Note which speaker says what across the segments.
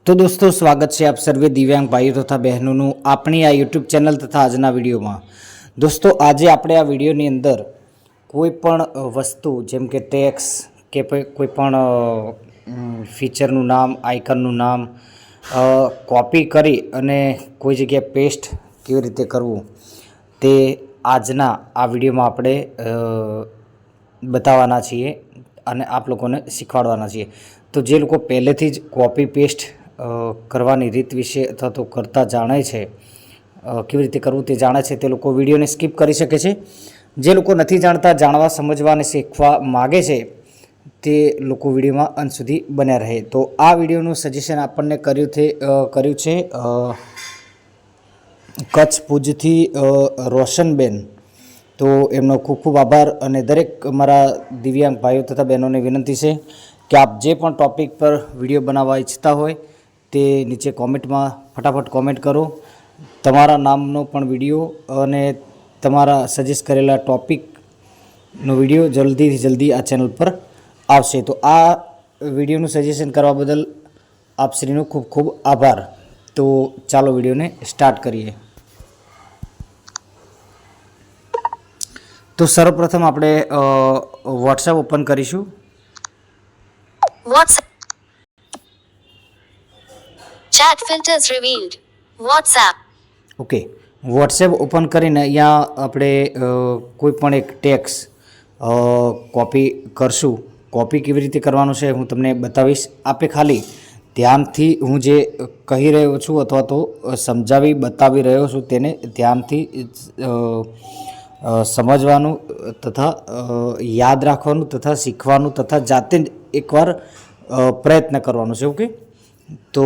Speaker 1: तो दोस्तों स्वागत है आप सर्वे दिव्यांग भाईओ तथा बहनों अपनी आ यूट्यूब चैनल तथा आजना वीडियो में। दोस्तों आज आपणे आ वीडियोनी अंदर कोईपण वस्तु जेम के टेक्स के कोईपण फीचरનું नाम आइकनનું नाम कॉपी करी अने कोई जगह पेस्ट केवी रीते करवू ते आजना आ विडियोमां आपणे बतावाना छीए अने आप लोगोने शीखवाडवाना छीए। तो जे लोको पहलेथी ज कॉपी पेस्ट करवानी रीत विषे अथवा तो करता जाणे छे केवी रीते करवू ते जाणे छे ते लोको विडियोने स्कीप करी शके छे। जे लोको नथी जाणता जाणवा समझवा अने शीखवा मागे छे ते लोको विडियोमां अंत सुधी बन्या रहे। तो आ विडियोनुं सजेशन आपणने कर्युं छे कच्छ भुजथी रोशनबेन। तो एमनो खूब खूब आभार अने दरेक अमारा दिव्यांग भाईओ तथा बहनों ने विनंती है कि आप जे पण टॉपिक पर विडियो बनावा इच्छता होय ते नीचे कॉमेंट में फटाफट कॉमेंट करो। तमारा नामनो पण विडियो अने तमारा सजेस्ट करेला टॉपिकनो विडियो जल्दी थी जल्दी आ चेनल पर आवशे। तो आ विडियोનું सजेशन करवा बदल आप श्रीनो खूब खूब आभार। तो चालो विडियो ने स्टार्ट करिए। तो सर्वप्रथम આપણે WhatsApp ઓપન કરીશું।
Speaker 2: WhatsApp chat filters revealed WhatsApp
Speaker 1: okay WhatsApp open કરીને અહીંયા આપણે કોઈ પણ એક ટેક્સ કોપી કરશું। કોપી કેવી રીતે કરવાનું છે હું તમને બતાવીશ। આપે ખાલી ધ્યાનથી હું જે કહી રહ્યો છું અથવા તો સમજાવી બતાવી રહ્યો છું તેને ધ્યાનથી समझवानुं तथा याद राखवानुं तथा शीखवानुं तथा जाते एकवार प्रयत्न करवानुं छे। ओके तो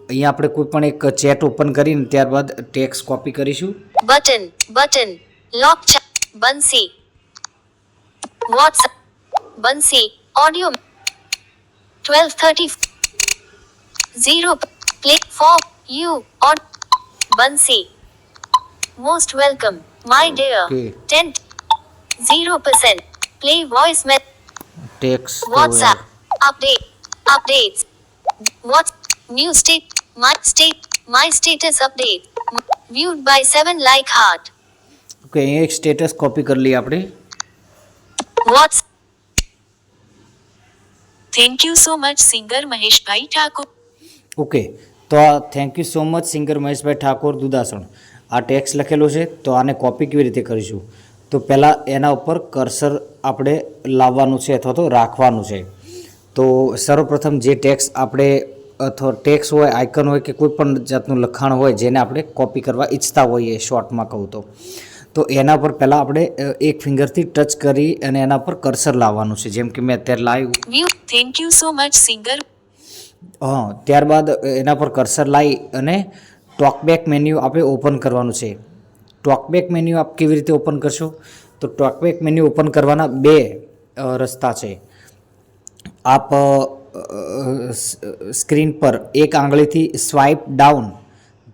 Speaker 1: अहींया आपणे कोईपण एक चेट ओपन करीने त्यारबाद टेक्स कॉपी करीशुं।
Speaker 2: बटन लॉक chat बंसी WhatsApp बंसी audio 12:30 0 play for you on बंसी most welcome my dear
Speaker 1: Okay.
Speaker 2: 0% play voice met
Speaker 1: text
Speaker 2: WhatsApp updates what new state my status update viewed by 7 like heart
Speaker 1: okay अहींया एक status copy कर ली आपणे।
Speaker 2: what's
Speaker 3: thank you so much singer Mahesh bhai Thakur.
Speaker 1: Okay तो आ thank you so much singer Mahesh bhai Thakur दुदासण uh takes लखेलो है। तो आने कॉपी केवी रीते करीशुं तो पहला एना उपर कर्सर आपणे लाववानुं छे अथवा तो राखवानुं छे। तो सर्वप्रथम जे टेक्स आपणे अथवा टेक्स होय आइकन होय के कोईपण जातनुं लखाण होय जेने आपणे कॉपी करवा इच्छता होईए शॉर्टमां कहूं तो एना पर पहला आपणे एक फिंगरथी टच करी अने एना पर कर्सर लाववानुं छे। जेम के मैं अत्यारे लाव्युं
Speaker 3: view thank you so much singer.
Speaker 1: हाँ त्यारबाद एना पर कर्सर लाई अने टॉकबैक मेन्यू आपे ओपन करवानुं छे। टॉकबैक मेन्यू आप केवी रीते ओपन करशो तो टॉकबैक मेन्यू ओपन करवाना बे रस्ता छे। आप स्क्रीन पर एक आंगळीथी swipe down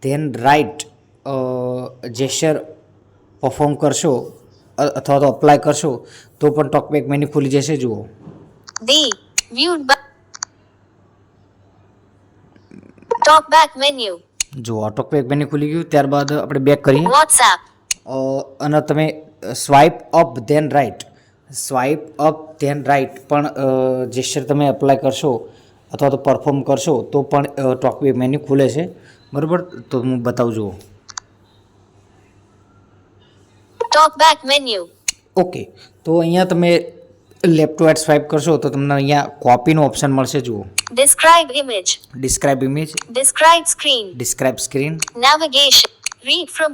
Speaker 1: then right gesture perform करशो अथवा तो अप्लाय करशो तो पण टॉकबैक मेन्यू खुली जशे। जुओ
Speaker 2: the viewed by talk back menu
Speaker 1: जो टॉकबैक मेन्यू खुली गयुं। त्यारबाद आपणे बेक करीए
Speaker 2: WhatsApp
Speaker 1: અને તમે સ્વાઇપ અપ ધેન રાઇટ પણ જેસ્ચર તમે એપ્લાય કરશો અથવા તો પરફોર્મ કરશો તો પણ ટોકબેક મેન્યુ ખુલે છે બરાબર। તો હું બતાવું જુઓ
Speaker 2: talk back menu
Speaker 1: ઓકે તો અહીંયા તમે લેફ્ટ ટુ રાઇટ સ્વાઇપ કરશો તો તમને અહીંયા કોપીનો ઓપ્શન મળશે। જુઓ
Speaker 2: describe image
Speaker 1: describe image
Speaker 2: describe screen navigation read from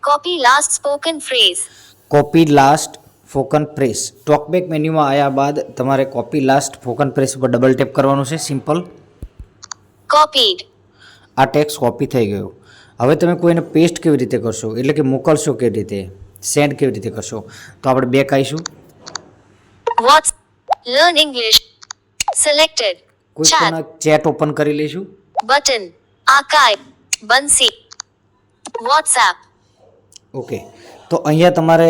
Speaker 2: copy last spoken phrase
Speaker 1: copy last spoken phrase. TalkBack મેન્યુમાં આવ્યા બાદ તમારે કોપી લાસ્ટ ફોકન પ્રેસ ઉપર ડબલ ટેપ કરવાનું છે સિમ્પલ।
Speaker 2: copied
Speaker 1: આ ટેક્સ કોપી થઈ ગયો। હવે તમે કોઈને પેસ્ટ કેવી રીતે કરશો એટલે કે મોકલશો કેવી રીતે સેન્ડ કેવી રીતે કરશો તો આપણે બેક આવીશું।
Speaker 2: what's learn english selected
Speaker 1: કોઈ
Speaker 2: chat
Speaker 1: પણ ચેટ ઓપન કરી લઈશું।
Speaker 2: button archive બંસી WhatsApp
Speaker 1: ઓકે તો અહીંયા તમારે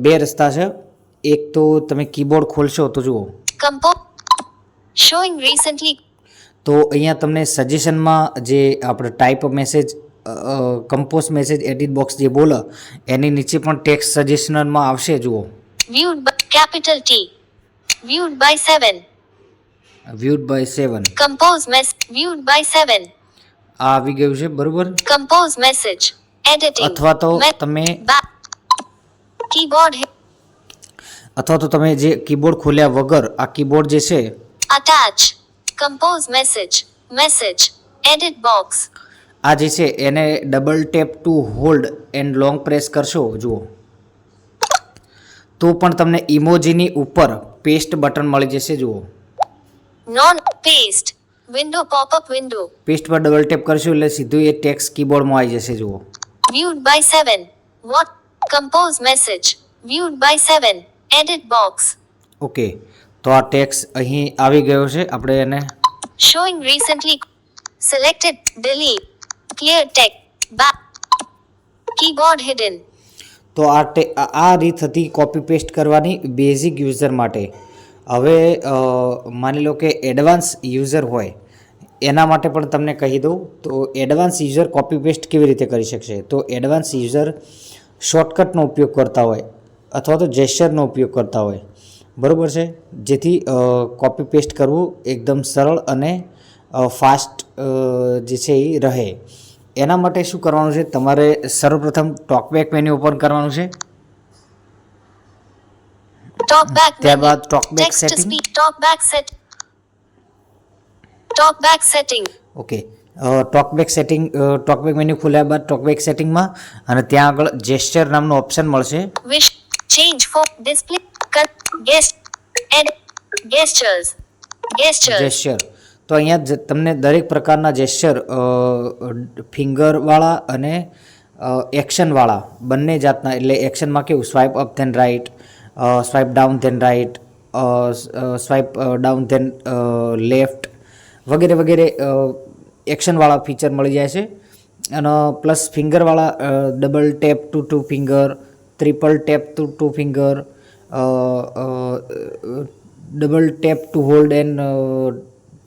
Speaker 1: બે રસ્તા છે। એક તો તમે કીબોર્ડ ખોલશો તો જુઓ
Speaker 2: compose showing recently
Speaker 1: તો અહીંયા તમને સજેશનમાં જે આપણે type message compose message edit box જે બોલે એની નીચે પણ ટેક્સ્ટ સજેશનમાં આવશે. જુઓ,
Speaker 2: Viewed by capital T. Viewed by 7.
Speaker 1: Viewed by 7
Speaker 2: Compose viewed by 7.
Speaker 1: આ આવી ગયું છે, બરોબર.
Speaker 2: Compose message. Editing.
Speaker 1: અથવા તો તમે
Speaker 2: keyboard
Speaker 1: અથવા તો તમે જે કીબોર્ડ ખોલ્યા વગર આ કીબોર્ડ જે છે
Speaker 2: attach. Compose message. Message. Edit box.
Speaker 1: આ જે છે એને double tap two hold and long press કરશો, જુઓ, તો પણ તમને ઇમોજીની ઉપર પેસ્ટ બટન મળી જશે. જુઓ,
Speaker 2: Non paste. Window pop-up window.
Speaker 1: Paste પર ડબલ ટેપ કરશો એટલે સીધું એ ટેક્સ્ટ કીબોર્ડમાં આવી જશે. જુઓ,
Speaker 2: Viewed by 7. What? Compose message. Viewed by 7. Edit box.
Speaker 1: Okay, તો આ ટેક્સ્ટ અહીં આવી ગયો છે. આપણે એને
Speaker 2: Showing recently. Selected. Delete. Clear text. Back. Keyboard hidden.
Speaker 1: તો આ રીત હતી કોપી પેસ્ટ કરવાની બેઝિક યુઝર માટે. હવે માની લો કે એડવાન્સ યુઝર હોય એના માટે પણ તમને કહી દઉં. તો એડવાન્સ યુઝર કોપી પેસ્ટ કેવી રીતે કરી શકશે? તો એડવાન્સ યુઝર શોર્ટકટનો ઉપયોગ કરતા હોય અથવા તો જેસ્ચરનો ઉપયોગ કરતા હોય, બરાબર છે, જેથી કોપી પેસ્ટ કરવું એકદમ સરળ અને ફાસ્ટ જે છે એ રહે. એના માટે શું કરવાનું છે? તમારે સર્વપ્રથમ ટોકબેક મેન્યુ ઓપન કરવાનું છે.
Speaker 2: Talkback menu.
Speaker 1: ત્યારબાદ talkback
Speaker 2: Text to
Speaker 1: setting.
Speaker 2: speak. Talkback setting.
Speaker 1: Okay, talkback menu ખોલ્યા બાદ ટોકબેક સેટિંગમાં અને ત્યાં આગળ જેસ્ચર નામનું ઓપ્શન મળશે.
Speaker 2: Wish. Change for display. Guest. Edit. Gestures.
Speaker 1: Gesture. તો અહીંયા તમને દરેક પ્રકારના જેસ્ચર ફિંગરવાળા અને એક્શનવાળા બંને જાતના, એટલે એક્શનમાં કેવું swipe up then right, swipe down then right, swipe down then left વગેરે વગેરે એક્શનવાળા ફીચર મળી જાય છે. અને પ્લસ ફિંગરવાળા double tap two finger, triple tap two finger, double tap two hold and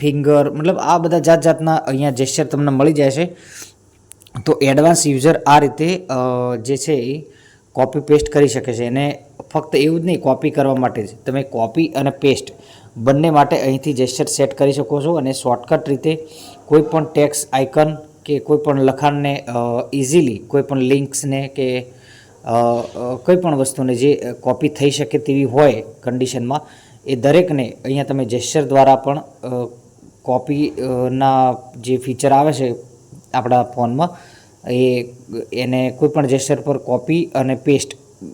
Speaker 1: finger, મતલબ આ બધા જાતના અહીંયા જેસ્ચર તમને મળી જાય છે. તો એડવાન્સ યુઝર આ રીતે જે છે એ કોપી પેસ્ટ કરી શકે છે. અને ફક્ત એવું જ નહીં કોપી કરવા માટે જ, તમે કોપી અને પેસ્ટ બંને માટે અહીંથી જેસ્ચર સેટ કરી શકો છો. અને શોર્ટકટ રીતે કોઈ પણ ટેક્સ્ટ આઇકન કે કોઈ પણ લખાણને ઇઝીલી કોઈ પણ લિંક્સને કે કોઈ પણ વસ્તુને જે કોપી થઈ શકે તેવી હોય કન્ડિશનમાં એ દરેકને અહીંયા તમે જેસ્ચર દ્વારા પણ કોપીના જે ફીચર આવે છે આપણા ફોનમાં એને કોઈ પણ જેસ્ચર પર કોપી અને પેસ્ટ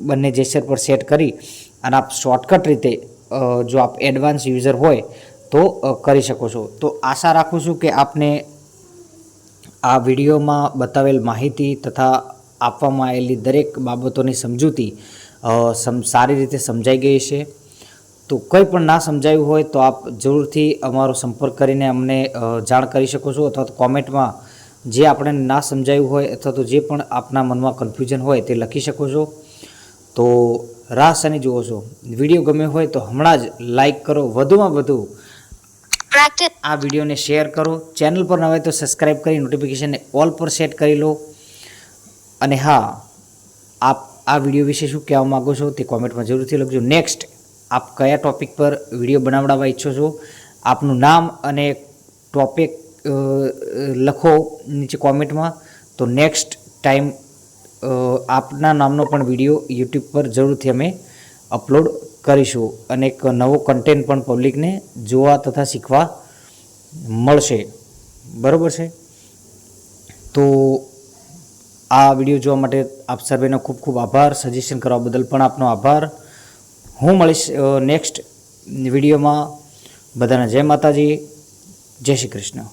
Speaker 1: બંને જેસ્ચર પર સેટ કરી અને આપ શોર્ટકટ રીતે જો આપ એડવાન્સ યુઝર હોય તો કરી શકો છો. તો આશા રાખું છું કે આપને આ વિડીયોમાં બતાવેલ માહિતી તથા આપવામાં આવેલી દરેક બાબતોની સમજૂતી સારી રીતે સમજાઈ ગઈ છે. તો કંઈ પણ ના સમજાયું હોય તો આપ જરૂરથી અમારો સંપર્ક કરીને અમને જાણ કરી શકો છો, અથવા તો કોમેન્ટમાં જે આપણે ના સમજાયું હોય અથવા તો જે પણ આપના મનમાં કન્ફ્યુઝન હોય તે લખી શકો છો. તો રાહ શાની જુઓ છો? વિડીયો ગમ્યો હોય તો હમણાં જ લાઈક કરો, વધુમાં વધુ આ વિડીયોને શેર કરો, ચેનલ પર ન હોય તો સબસ્ક્રાઈબ કરી નોટિફિકેશનને ઓલ પર સેટ કરી લો. અને હા, આપ આ વિડીયો વિશે શું કહેવા માગો છો તે કોમેન્ટમાં જરૂરથી લખજો. નેક્સ્ટ આપ કયા ટૉપિક પર વિડીયો બનાવડાવવા ઈચ્છો છો, આપનું નામ અને ટૉપિક લખો નીચે કોમેન્ટમાં. તો નેક્સ્ટ ટાઈમ આપના નામનો પણ વિડીયો યુટ્યુબ પર જરૂરથી અમે અપલોડ કરીશું અને એક નવો કન્ટેન્ટ પણ પબ્લિકને જોવા તથા શીખવા મળશે. બરાબર છે? તો આ વિડીયો જોવા માટે આપ સર્વેનો ખૂબ ખૂબ આભાર. સજેશન કરવા બદલ પણ આપનો આભાર. હું મળીશ નેક્સ્ટ વિડીયોમાં. બધાને જય માતાજી, જય શ્રી કૃષ્ણ.